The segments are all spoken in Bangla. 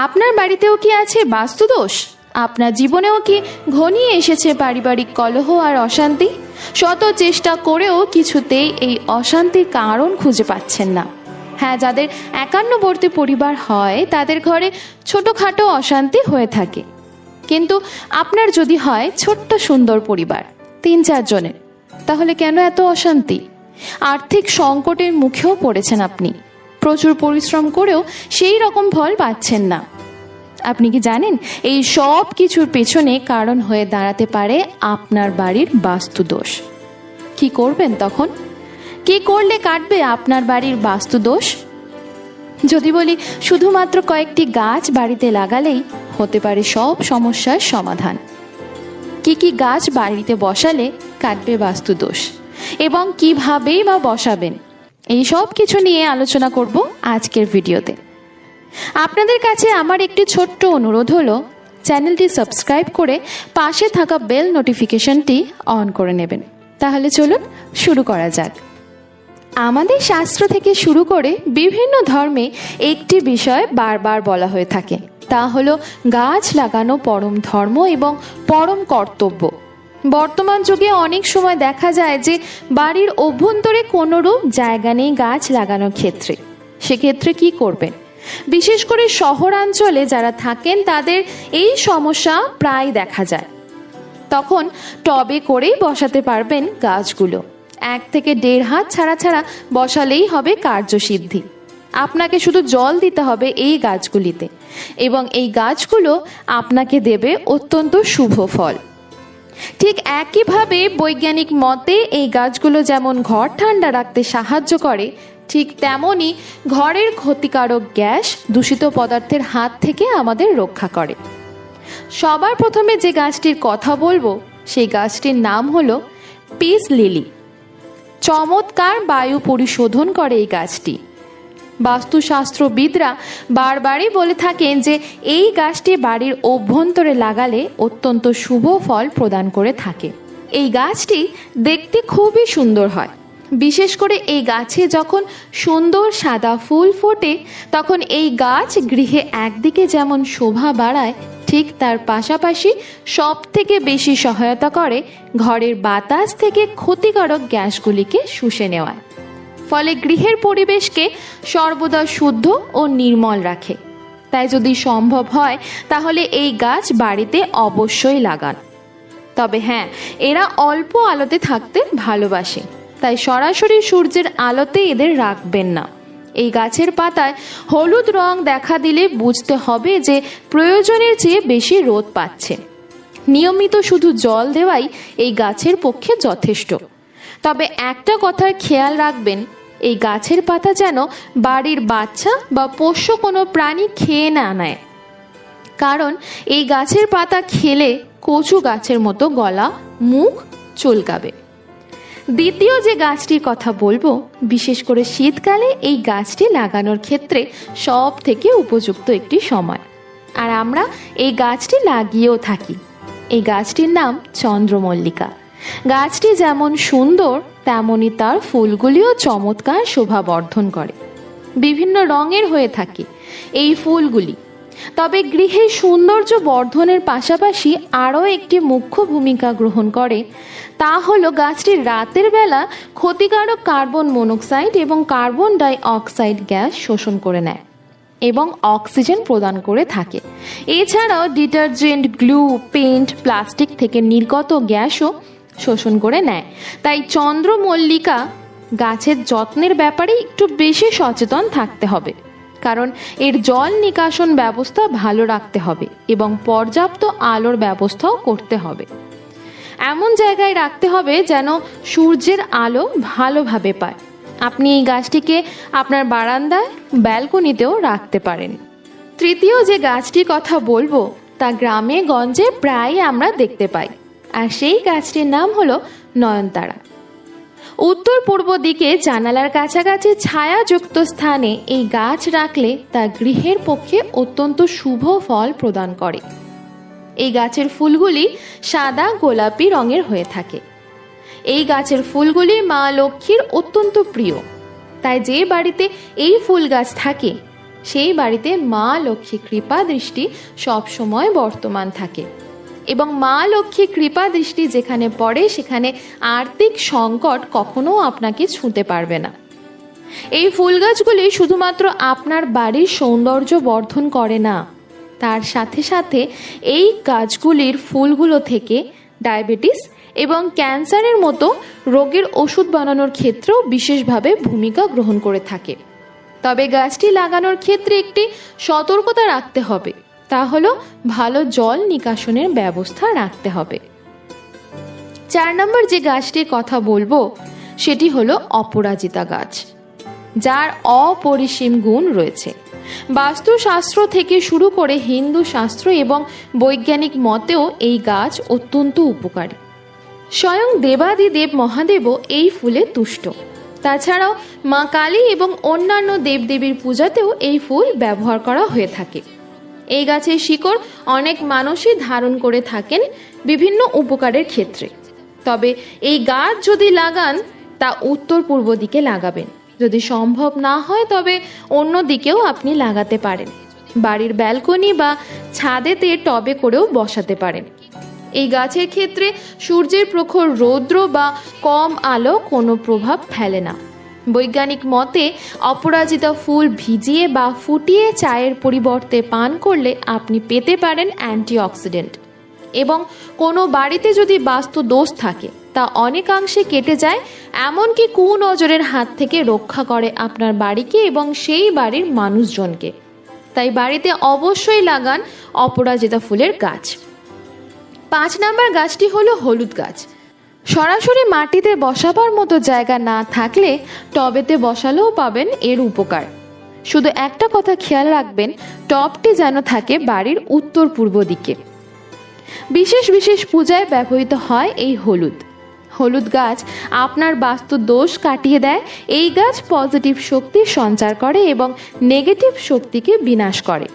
আপনার বাড়িতেও কি আছে বাস্তুদোষ? আপনার জীবনেও কি ঘনিয়ে এসেছে পারিবারিক কলহ আর অশান্তি? শত চেষ্টা করেও কিছুতেই এই অশান্তির কারণ খুঁজে পাচ্ছেন না। হ্যাঁ, যাদের একান্নবর্তী পরিবার হয় তাদের ঘরে ছোটখাটো অশান্তি হয়ে থাকে। কিন্তু আপনার যদি হয় ছোট্ট সুন্দর পরিবার 3-4 জনের, তাহলে কেন এত অশান্তি? আর্থিক সংকটের মুখেও পড়েছেন আপনি, প্রচুর পরিশ্রম করেও সেই রকম ফল পাচ্ছেন না। আপনি কি জানেন এই সব কিছুর পেছনে কারণ হয়ে দাঁড়াতে পারে আপনার বাড়ির বাস্তুদোষ? কি করবেন তখন? কি করলে কাটবে আপনার বাড়ির বাস্তুদোষ? যদি বলি শুধুমাত্র কয়েকটি গাছ বাড়িতে লাগালেই হতে পারে সব সমস্যার সমাধান। কি কি গাছ বাড়িতে বসালে কাটবে বাস্তুদোষ এবং কিভাবেই বা বসাবেন, এই সব কিছু নিয়ে আলোচনা করব আজকের ভিডিওতে। আপনাদের কাছে আমার একটি ছোট্ট অনুরোধ হলো, চ্যানেলটি সাবস্ক্রাইব করে পাশে থাকা বেল নোটিফিকেশনটি অন করে নেবেন। তাহলে চলুন শুরু করা যাক। আমাদের শাস্ত্র থেকে শুরু করে বিভিন্ন ধর্মে একটি বিষয় বারবার বলা হয়ে থাকে, তা হলো গাছ লাগানো পরম ধর্ম এবং পরম কর্তব্য। বর্তমান যুগে অনেক সময় দেখা যায় যে বাড়ির অভ্যন্তরে কোনোরূপ জায়গা নেই গাছ লাগানোর ক্ষেত্রে। সেক্ষেত্রে কি করবেন? বিশেষ করে শহরাঞ্চলে যারা থাকেন তাদের এই সমস্যা প্রায় দেখা যায়। তখন টবে করেই বসাতে পারবেন গাছগুলো। 1 থেকে 1.5 হাত ছাড়া ছাড়া বসালেই হবে কার্যসিদ্ধি। আপনাকে শুধু জল দিতে হবে এই গাছগুলিতে, এবং এই গাছগুলো আপনাকে দেবে অত্যন্ত শুভ ফল। ঠিক একইভাবে বৈজ্ঞানিক মতে এই গাছগুলো যেমন ঘর ঠান্ডা রাখতে সাহায্য করে, ঠিক তেমনই ঘরের ক্ষতিকারক গ্যাস, দূষিত পদার্থের হাত থেকে আমাদের রক্ষা করে। সবার প্রথমে যে গাছটির কথা বলবো সেই গাছটির নাম হলো পিস লিলি। চমৎকার বায়ু পরিশোধন করে এই গাছটি। বাস্তুশাস্ত্রবিদরা বারবারই বলে থাকেন যে এই গাছটি বাড়ির অভ্যন্তরে লাগালে অত্যন্ত শুভ ফল প্রদান করে থাকে। এই গাছটি দেখতে খুবই সুন্দর হয়। বিশেষ করে এই গাছে যখন সুন্দর সাদা ফুল ফোটে তখন এই গাছ গৃহে একদিকে যেমন শোভা বাড়ায়, ঠিক তার পাশাপাশি সব থেকে বেশি সহায়তা করে ঘরের বাতাস থেকে ক্ষতিকারক গ্যাসগুলিকে শুষে নেওয়ায়। ফলে গৃহের পরিবেশকে সর্বদা শুদ্ধ ও নির্মল রাখে। তাই যদি সম্ভব হয় তাহলে এই গাছ বাড়িতে অবশ্যই লাগান। তবে হ্যাঁ, এরা অল্প আলোতে থাকতে ভালোবাসে, তাই সরাসরি সূর্যের আলোতে এদের রাখবেন না। এই গাছের পাতায় হলুদ রং দেখা দিলে বুঝতে হবে যে প্রয়োজনের চেয়ে বেশি রোদ পাচ্ছে। নিয়মিত শুধু জল দেওয়াই এই গাছের পক্ষে যথেষ্ট। তবে একটা কথার খেয়াল রাখবেন, এই গাছের পাতা যেন বাড়ির বাচ্চা বা পোষ্য কোনো প্রাণী খেয়ে না নেয়, কারণ এই গাছের পাতা খেলে কচু গাছের মতো গলা, মুখ চুলকাবে। দ্বিতীয় যে গাছটির কথা বলবো, বিশেষ করে শীতকালে এই গাছটি লাগানোর ক্ষেত্রে সব থেকে উপযুক্ত একটি সময়, আর আমরা এই গাছটি লাগিয়েও থাকি। এই গাছটির নাম চন্দ্রমল্লিকা। গাছটি যেমন সুন্দর তেমনি তার ফুলগুলিও চমৎকার শোভা বর্ধন করে। বিভিন্ন রঙের হয়ে থাকে এই ফুলগুলি। তবে গৃহে সৌন্দর্য বর্ধনের পাশাপাশি আরও একটি মুখ্য ভূমিকা গ্রহণ করে, তা হলো গাছটি রাতের বেলা ক্ষতিকারক কার্বন মনোক্সাইড এবং কার্বন ডাই অক্সাইড গ্যাস শোষণ করে নেয় এবং অক্সিজেন প্রদান করে থাকে। এছাড়াও ডিটারজেন্ট, গ্লু, পেইন্ট, প্লাস্টিক থেকে নির্গত গ্যাসও শোষণ করে নেয়। তাই চন্দ্রমল্লিকা গাছের যত্নের ব্যাপারে একটু বেশি সচেতন থাকতে হবে, কারণ এর জল নিকাশন ব্যবস্থা ভালো রাখতে হবে এবং পর্যাপ্ত আলোর ব্যবস্থাও করতে হবে। এমন জায়গায় রাখতে হবে যেন সূর্যের আলো ভালোভাবে পায়। আপনি এই গাছটিকে আপনার বারান্দায়, ব্যালকনিতেও রাখতে পারেন। তৃতীয় যে গাছটির কথা বলবো তা গ্রামে গঞ্জে প্রায় আমরা দেখতে পাই, আর সেই গাছটির নাম হলো নয়নতারা। উত্তর পূর্ব দিকে জানালার কাছাকাছি ছায়াযুক্ত স্থানে এই গাছ রাখলে তা গৃহের পক্ষে অত্যন্ত শুভ ফল প্রদান করে। এই গাছের ফুলগুলি সাদা গোলাপি রঙের হয়ে থাকে। এই গাছের ফুলগুলি মা লক্ষ্মীর অত্যন্ত প্রিয়। তাই যে বাড়িতে এই ফুল গাছ থাকে সেই বাড়িতে মা লক্ষ্মী কৃপা দৃষ্টি সবসময় বর্তমান থাকে এবং মা লক্ষ্মী কৃপা দৃষ্টি যেখানে পড়ে সেখানে আর্থিক সংকট কখনো আপনাকে ছুঁতে পারবে না। এই ফুল গাছগুলি শুধুমাত্র আপনার বাড়ির সৌন্দর্য বর্ধন করে না, তার সাথে সাথে এই গাছগুলির ফুলগুলো থেকে ডায়াবেটিস এবং ক্যান্সারের মতো রোগের ওষুধ বানানোর ক্ষেত্রেও বিশেষভাবে ভূমিকা গ্রহণ করে থাকে। তবে গাছটি লাগানোর ক্ষেত্রে একটি সতর্কতা রাখতে হবে, তা হলো ভালো জল নিকাশনের ব্যবস্থা রাখতে হবে। 4 নম্বর যে গাছটির কথা বলবো সেটি হলো অপরাজিতা গাছ, যার অপরিসীম গুণ রয়েছে। বাস্তুশাস্ত্র থেকে শুরু করে হিন্দু শাস্ত্র এবং বৈজ্ঞানিক মতেও এই গাছ অত্যন্ত উপকারী। স্বয়ং দেবাদিদেব মহাদেবও এই ফুলে তুষ্ট। তাছাড়াও মা কালী এবং অন্যান্য দেবদেবীর পূজাতেও এই ফুল ব্যবহার করা হয়ে থাকে। এই গাছের শিকড় অনেক মানুষই ধারণ করে থাকেন বিভিন্ন উপকারের ক্ষেত্রে। তবে এই গাছ যদি লাগান তা উত্তর পূর্ব দিকে লাগাবেন। যদি সম্ভব না হয় তবে অন্য দিকেও আপনি লাগাতে পারেন। বাড়ির ব্যালকনি বা ছাদেতে টবে করেও বসাতে পারেন। এই গাছের ক্ষেত্রে সূর্যের প্রখর রৌদ্র বা কম আলো কোনো প্রভাব ফেলে না। বৈজ্ঞানিক মতে অপরাজিতা ফুল ভিজিয়ে বা ফুটিয়ে চায়ের পরিবর্তে পান করলে আপনি পেতে পারেন অ্যান্টিঅক্সিডেন্ট, এবং কোনো বাড়িতে যদি বাস্তু দোষ থাকে তা অনেকাংশে কেটে যায়, এমনকি কুনজরের হাত থেকে রক্ষা করে আপনার বাড়িকে এবং সেই বাড়ির মানুষজনকে। তাই বাড়িতে অবশ্যই লাগান অপরাজিতা ফুলের গাছ। 5 নম্বর গাছটি হলো হলুদ গাছ। সরাসরি মাটিতে বসাবার মতো জায়গা না থাকলে টবেতে বসালেও পাবেন এর উপকার। শুধু একটা কথা খেয়াল রাখবেন, টবটি যেন থাকে বাড়ির উত্তর পূর্ব দিকে। বিশেষ বিশেষ পূজায় ব্যবহৃত হয় এই হলুদ। হলুদ গাছ আপনার বাস্তু দোষ কাটিয়ে দেয়। এই গাছ পজিটিভ শক্তির সঞ্চার করে এবং নেগেটিভ শক্তিকে বিনাশ করে।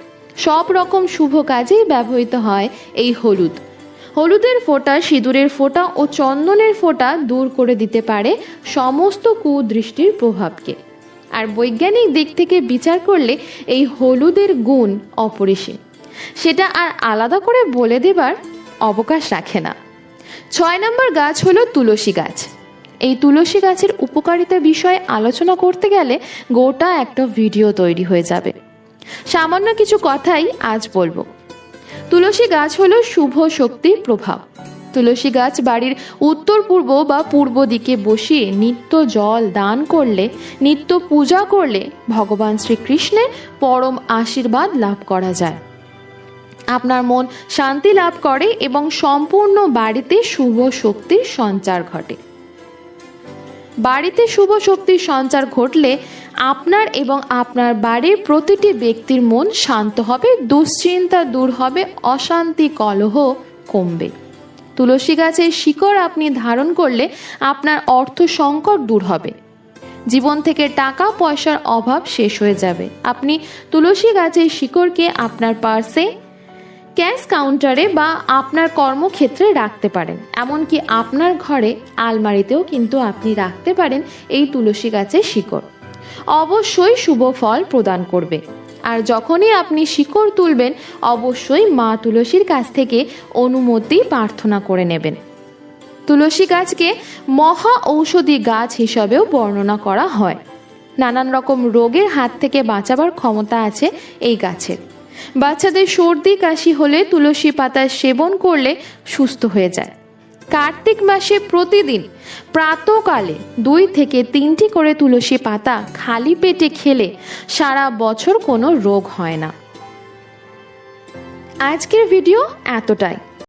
সব রকম শুভ কাজেই ব্যবহৃত হয় এই হলুদ। হলুদের ফোঁটা, সিঁদুরের ফোঁটা ও চন্দনের ফোঁটা দূর করে দিতে পারে সমস্ত কুদৃষ্টির প্রভাবকে। আর বৈজ্ঞানিক দিক থেকে বিচার করলে এই হলুদের গুণ অপরিসীম, সেটা আর আলাদা করে বলে দেবার অবকাশ রাখে না। 6 নম্বর গাছ হলো তুলসী গাছ। এই তুলসী গাছের উপকারিতা বিষয়ে আলোচনা করতে গেলে গোটা একটা ভিডিও তৈরি হয়ে যাবে। সামান্য কিছু কথাই আজ বলবো। তুলসী গাছ হলো শুভ শক্তির প্রভাব। তুলসী গাছ বাড়ির উত্তর পূর্ব বা পূর্ব দিকে বসিয়ে নিত্য জল দান করলে, নিত্য পূজা করলে ভগবান শ্রীকৃষ্ণের পরম আশীর্বাদ লাভ করা যায়। আপনার মন শান্তি লাভ করে এবং সম্পূর্ণ বাড়িতে শুভ শক্তির সঞ্চার ঘটে। বাড়িতে শুভ শক্তির সঞ্চার ঘটলে আপনার এবং আপনার বাড়ির প্রতিটি ব্যক্তির মন শান্ত হবে, দুশ্চিন্তা দূর হবে, অশান্তি কলহ কমবে। তুলসী গাছের শিকড় আপনি ধারণ করলে আপনার অর্থ সংকট দূর হবে। জীবন থেকে টাকা পয়সার অভাব শেষ হয়ে যাবে। আপনি তুলসী গাছের শিকড়কে আপনার পার্সে, ক্যাশ কাউন্টারে বা আপনার কর্মক্ষেত্রে রাখতে পারেন। এমনকি আপনার ঘরে আলমারিতেও কিন্তু আপনি রাখতে পারেন এই তুলসী গাছের শিকড়। অবশ্যই শুভ ফল প্রদান করবে। আর যখনই আপনি শিকড় তুলবেন অবশ্যই মা তুলসীর কাছ থেকে অনুমতি প্রার্থনা করে নেবেন। তুলসী গাছকে মহা ঔষধি গাছ হিসাবেও বর্ণনা করা হয়। নানান রকম রোগের হাত থেকে বাঁচাবার ক্ষমতা আছে এই গাছের। বাচ্চাদের সর্দি কাশি হলে তুলসী পাতা সেবন করলে সুস্থ হয়ে যায়। কার্তিক মাসে প্রতিদিন প্রাতকালে 2 থেকে 3টি করে তুলসী পাতা খালি পেটে খেলে সারা বছর কোনো রোগ হয় না। আজকের ভিডিও এতটাই।